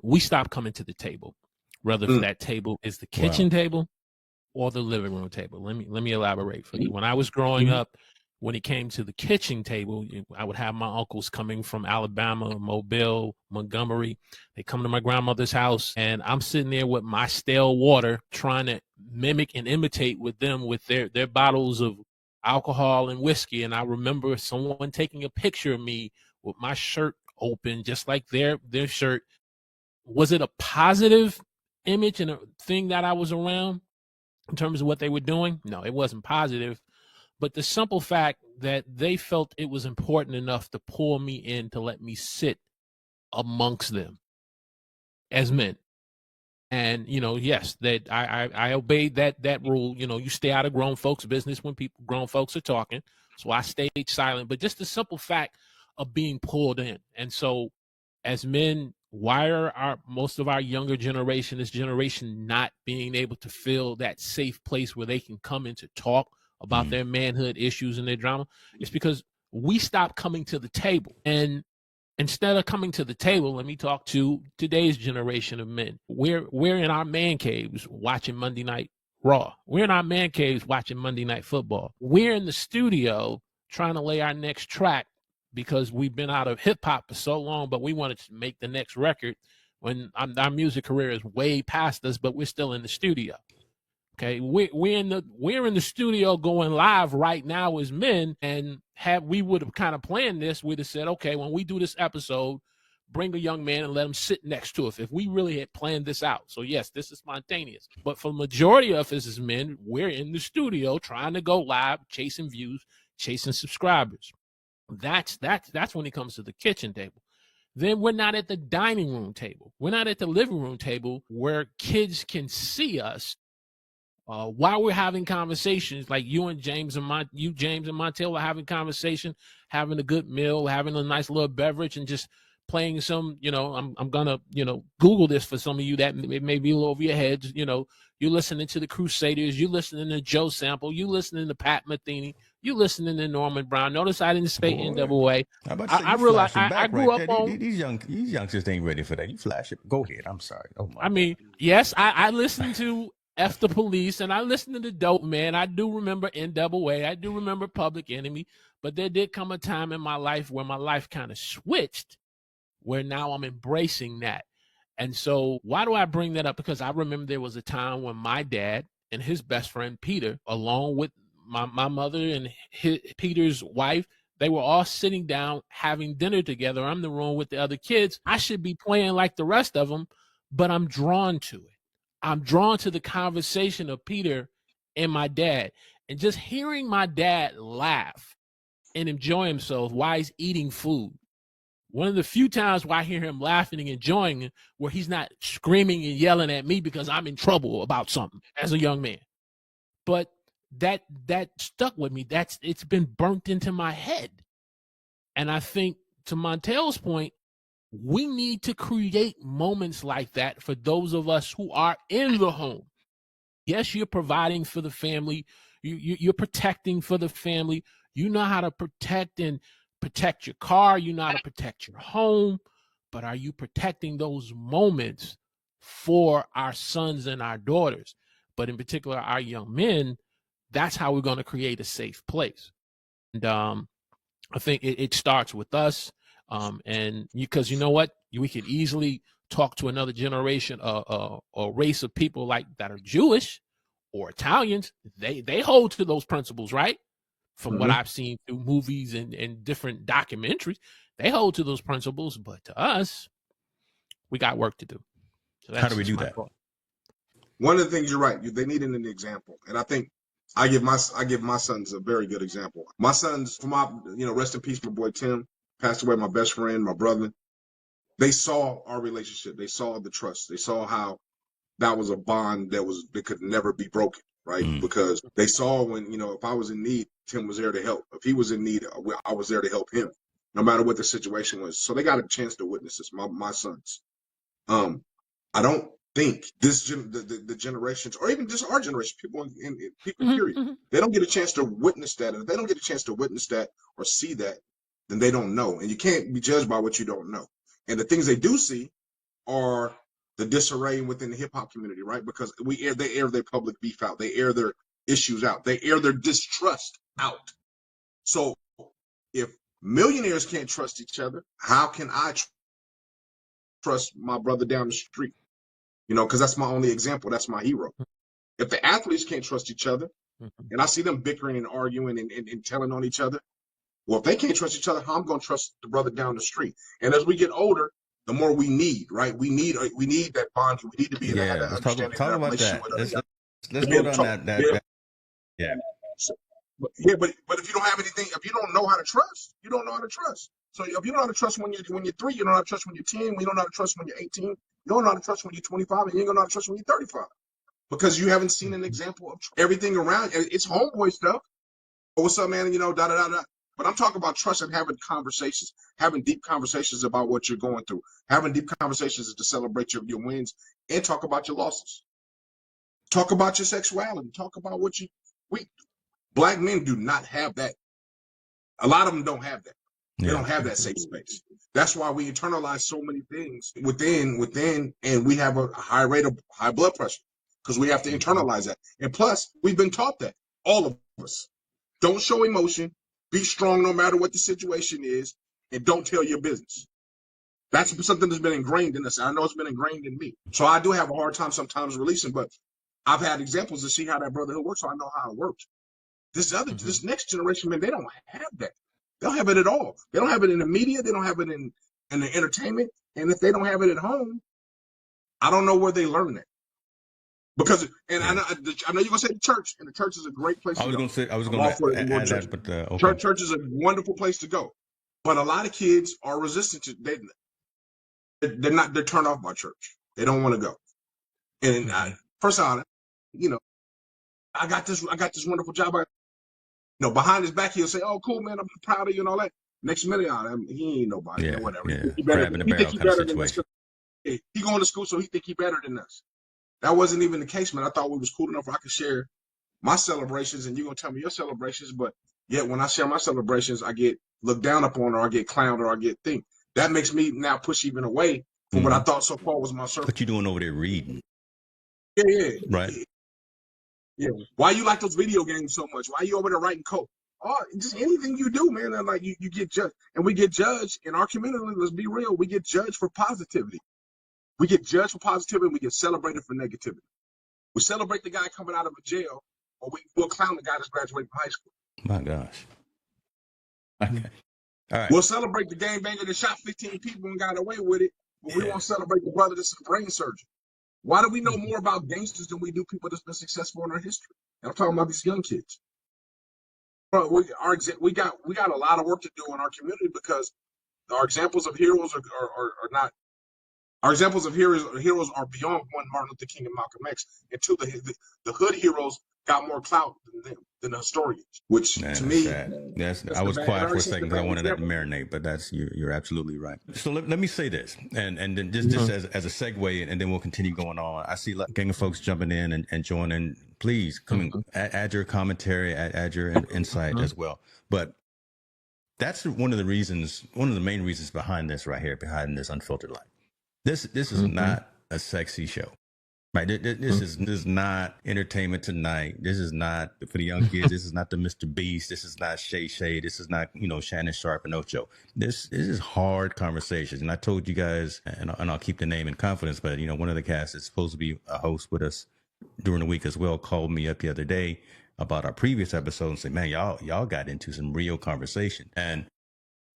we stopped coming to the table, whether if that table is the kitchen table or the living room table. Let me elaborate for you. When I was growing up, when it came to the kitchen table, I would have my uncles coming from Alabama, Mobile, Montgomery. They come to my grandmother's house, and I'm sitting there with my stale water, trying to mimic and imitate with them with their bottles of alcohol and whiskey. And I remember someone taking a picture of me with my shirt open, just like their shirt. Was it a positive image and a thing that I was around in terms of what they were doing? No, it wasn't positive. But the simple fact that they felt it was important enough to pull me in to let me sit amongst them as men. And, yes, that I obeyed that rule. You stay out of grown folks' business when grown folks are talking. So I stayed silent. But just the simple fact of being pulled in. And so as men, why are most of our younger generation, this generation, not being able to feel that safe place where they can come in to talk about their manhood issues and their drama? It's because we stopped coming to the table. And instead of coming to the table, let me talk to today's generation of men. We're in our man caves watching Monday Night Raw. We're in our man caves watching Monday Night Football. We're in the studio trying to lay our next track because we've been out of hip hop for so long, but we wanted to make the next record when our music career is way past us, but we're still in the studio. Okay, we're in the studio going live right now as men, and we would have kind of planned this, we'd have said, okay, when we do this episode, bring a young man and let him sit next to us. If we really had planned this out. So yes, this is spontaneous. But for the majority of us as men, we're in the studio trying to go live, chasing views, chasing subscribers. That's when it comes to the kitchen table. Then we're not at the dining room table. We're not at the living room table where kids can see us while we're having conversations, like you, James, and Montel are having conversation, having a good meal, having a nice little beverage, and just playing some, I'm gonna, Google this for some of you that it may be a little over your heads. You're listening to the Crusaders, you're listening to Joe Sample, you're listening to Pat Metheny, you're listening to Norman Brown. Notice I didn't say NAA. I realized I grew up on these youngsters ain't ready for that. You flash it. Go ahead. I'm sorry. Oh my. I mean, yes, I listened to F the Police, and I listened to the Dope Man. I do remember NAA. I do remember Public Enemy. But there did come a time in my life where my life kind of switched, where now I'm embracing that. And so why do I bring that up? Because I remember there was a time when my dad and his best friend, Peter, along with my mother and Peter's wife, they were all sitting down having dinner together. I'm in the room with the other kids. I should be playing like the rest of them, but I'm drawn to it. I'm drawn to the conversation of Peter and my dad, and just hearing my dad laugh and enjoy himself while he's eating food. One of the few times where I hear him laughing and enjoying it, where he's not screaming and yelling at me because I'm in trouble about something as a young man. But that stuck with me. It's been burnt into my head. And I think, to Montel's point, we need to create moments like that for those of us who are in the home. Yes, you're providing for the family. You're protecting for the family. You know how to protect your car. You know how to protect your home. But are you protecting those moments for our sons and our daughters? But in particular, our young men, that's how we're going to create a safe place. And I think it starts with us. And because you know what, we could easily talk to another generation, or race of people like that are Jewish or Italians. They hold to those principles, right? From what I've seen through movies and different documentaries, they hold to those principles. But to us, we got work to do. So how do we do that? Thought. One of the things, you're right. They needed an example, and I think I give my sons a very good example. My sons, for my, rest in peace, my boy Tim, passed away, my best friend, my brother. They saw our relationship. They saw the trust. They saw how that was a bond that could never be broken, right? Because they saw when, if I was in need, Tim was there to help. If he was in need, I was there to help him, no matter what the situation was. So they got a chance to witness this, my sons. I don't think the generations, or even just our generation, people period, they don't get a chance to witness that. And if they don't get a chance to witness that or see that, then they don't know. And you can't be judged by what you don't know. And the things they do see are the disarray within the hip hop community, right? Because they air their public beef out, they air their issues out, they air their distrust out. So if millionaires can't trust each other, how can I trust my brother down the street? You know, because that's my only example. That's my hero. If the athletes can't trust each other, and I see them bickering and arguing and telling on each other, well, if they can't trust each other, how am I going to trust the brother down the street? And as we get older, the more we need, right? We need that bond. We need to be able to have that understanding. Talk about that. Let's go down that. Yeah. But if you don't have anything, if you don't know how to trust, you don't know how to trust. So if you don't know how to trust when you're 3, you don't know how to trust when you're 10, you don't know how to trust when you're 18, you don't know how to trust when you're 25, and you ain't gonna know how to trust when you're 35. Because you haven't seen an example of everything around. It's homeboy stuff. Oh, what's up, man? You know, da da da da. But I'm talking about trust and having conversations, having deep conversations about what you're going through, having deep conversations to celebrate your wins and talk about your losses. Talk about your sexuality. Talk about what Black men do not have that. A lot of them don't have that. They don't have that safe space. That's why we internalize so many things within, and we have a high rate of high blood pressure because we have to internalize that. And plus, we've been taught that, all of us. Don't show emotion. Be strong no matter what the situation is, and don't tell your business. That's something that's been ingrained in us. I know it's been ingrained in me. So I do have a hard time sometimes releasing, but I've had examples to see how that brotherhood works, so I know how it works. This next generation, man, they don't have that. They don't have it at all. They don't have it in the media. They don't have it in the entertainment. And if they don't have it at home, I don't know where they learn that. Because, and I know you're gonna say the church, and the church is a great place. I was gonna add that, but okay. Church is a wonderful place to go. But a lot of kids are resistant to. They're turned off by church. They don't want to go. And first of all, you know, I got this wonderful job. Behind his back, he'll say, "Oh, cool, man, I'm proud of you," and all that. Next minute, he ain't nobody, or whatever. He think he better than us. He going to school, so he think he better than us. That wasn't even the case, man. I thought we was cool enough where I could share my celebrations, and you're gonna tell me your celebrations. But yet, when I share my celebrations, I get looked down upon, or I get clowned, or I get think. That makes me now push even away from what I thought so far was my circle. What you doing over there reading? Yeah. Right. Yeah. Why you like those video games so much? Why you over there writing code? Oh, just anything you do, man. And like you get judged, and we get judged in our community. Let's be real. We get judged for positivity. We get judged for positivity, and we get celebrated for negativity. We celebrate the guy coming out of a jail, or we'll clown the guy that's graduating from high school. My gosh. Okay. All right. We'll celebrate the gangbanger that shot 15 people and got away with it, but we won't celebrate the brother that's a brain surgeon. Why do we know more about gangsters than we do people that's been successful in our history? And I'm talking about these young kids. But we got a lot of work to do in our community because our examples of heroes are not. Our examples of heroes are beyond one, Martin Luther King and Malcolm X, and two, the hood heroes got more clout than the historians. Which to me, I was quiet for a second because I wanted that to marinate. But you're absolutely right. So let me say this, and then just as a segue, and then we'll continue going on. I see a gang of folks jumping in and joining. Please come add your commentary, add your insight as well. But that's one of the main reasons behind this right here, behind this Unfiltered Life. This is not a sexy show, right? This is not entertainment tonight. This is not for the young kids. This is not the Mr. Beast. This is not Shay Shay. This is not Shannon Sharp and Ocho. This is hard conversations. And I told you guys, and I'll keep the name in confidence, but one of the cast is supposed to be a host with us during the week as well. Called me up the other day about our previous episode and said, "Man, y'all got into some real conversation." And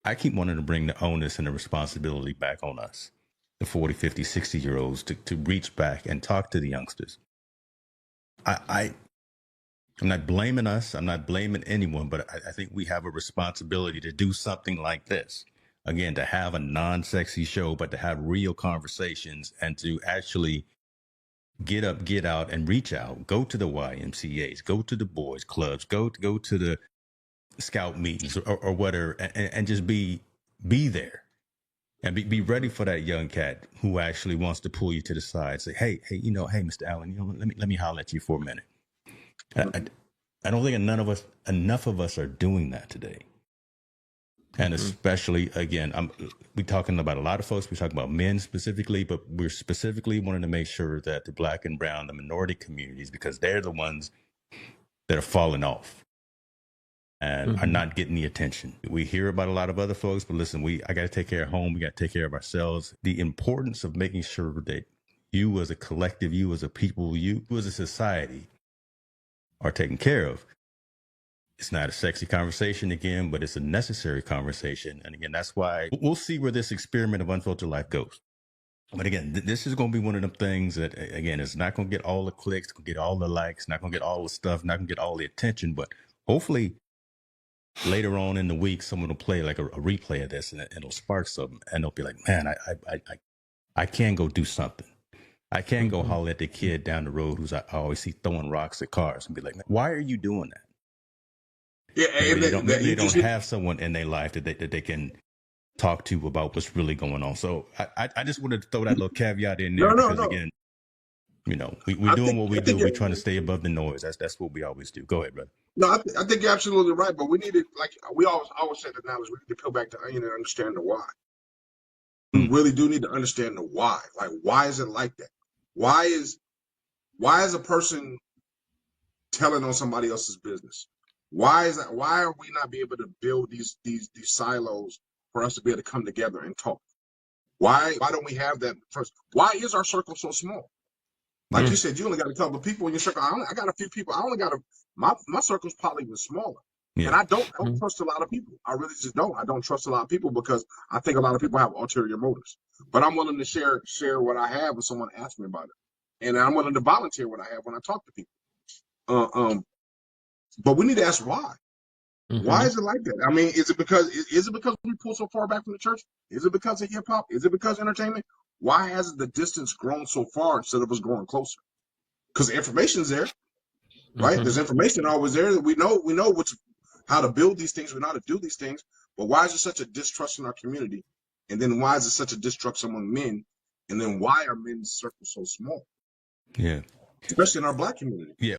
I keep wanting to bring the onus and the responsibility back on us, the 40, 50, 60-year-olds, to reach back and talk to the youngsters. I'm not blaming us. I'm not blaming anyone, but I think we have a responsibility to do something like this. Again, to have a non-sexy show, but to have real conversations and to actually get up, get out, and reach out. Go to the YMCAs, go to the boys clubs, go to the scout meetings or whatever, and just be there. And be ready for that young cat who actually wants to pull you to the side. Say, hey, Mr. Allen, let me holler at you for a minute. I don't think enough of us are doing that today. And especially, again, we're talking about a lot of folks. We're talking about men specifically, but we're specifically wanting to make sure that the Black and brown, the minority communities, because they're the ones that are falling off and are not getting the attention. We hear about a lot of other folks, but listen, I got to take care of home. We got to take care of ourselves. The importance of making sure that you as a collective, you as a people, you as a society are taken care of. It's not a sexy conversation again, but it's a necessary conversation. And again, that's why we'll see where this experiment of Unfiltered Life goes. But again, this is going to be one of them things that, again, it's not going to get all the clicks, going to get all the likes, not going to get all the stuff, not going to get all the attention. But hopefully later on in the week, someone will play like a replay of this and it'll spark something. And they'll be like, man, I can go do something. I can go holler at the kid down the road who's I always see throwing rocks at cars and be like, man, why are you doing that? Yeah, maybe they don't have someone in their life that they can talk to about what's really going on. So I just wanted to throw that little caveat in there because again, you know, we're doing what we do. We're trying to stay above the noise. That's what we always do. Go ahead, brother. No, I think you're absolutely right. But we need to, like we always say, the knowledge. We need to peel back the onion and understand the why. We really do need to understand the why. Like, why is it like that? Why is a person telling on somebody else's business? Why is that? Why are we not be able to build these silos for us to be able to come together and talk? Why don't we have that first? Why is our circle so small? Like you said, you only got a couple of people in your circle. I got a few people. I only got my circle's probably even smaller. Yeah. And I don't trust a lot of people. I really just don't. I don't trust a lot of people because I think a lot of people have ulterior motives. But I'm willing to share what I have when someone asks me about it, and I'm willing to volunteer what I have when I talk to people. But we need to ask why. Why is it like that? I mean, is it because we pull so far back from the church? Is it because of hip hop? Is it because of entertainment? Why hasn't the distance grown so far instead of us growing closer? Because the information's there, right? There's information always there that we know how to build these things, we know how to do these things. But why is there such a distrust in our community? And then why is there such a distrust among men? And then why are men's circles so small? Yeah. Especially in our Black community. Yeah.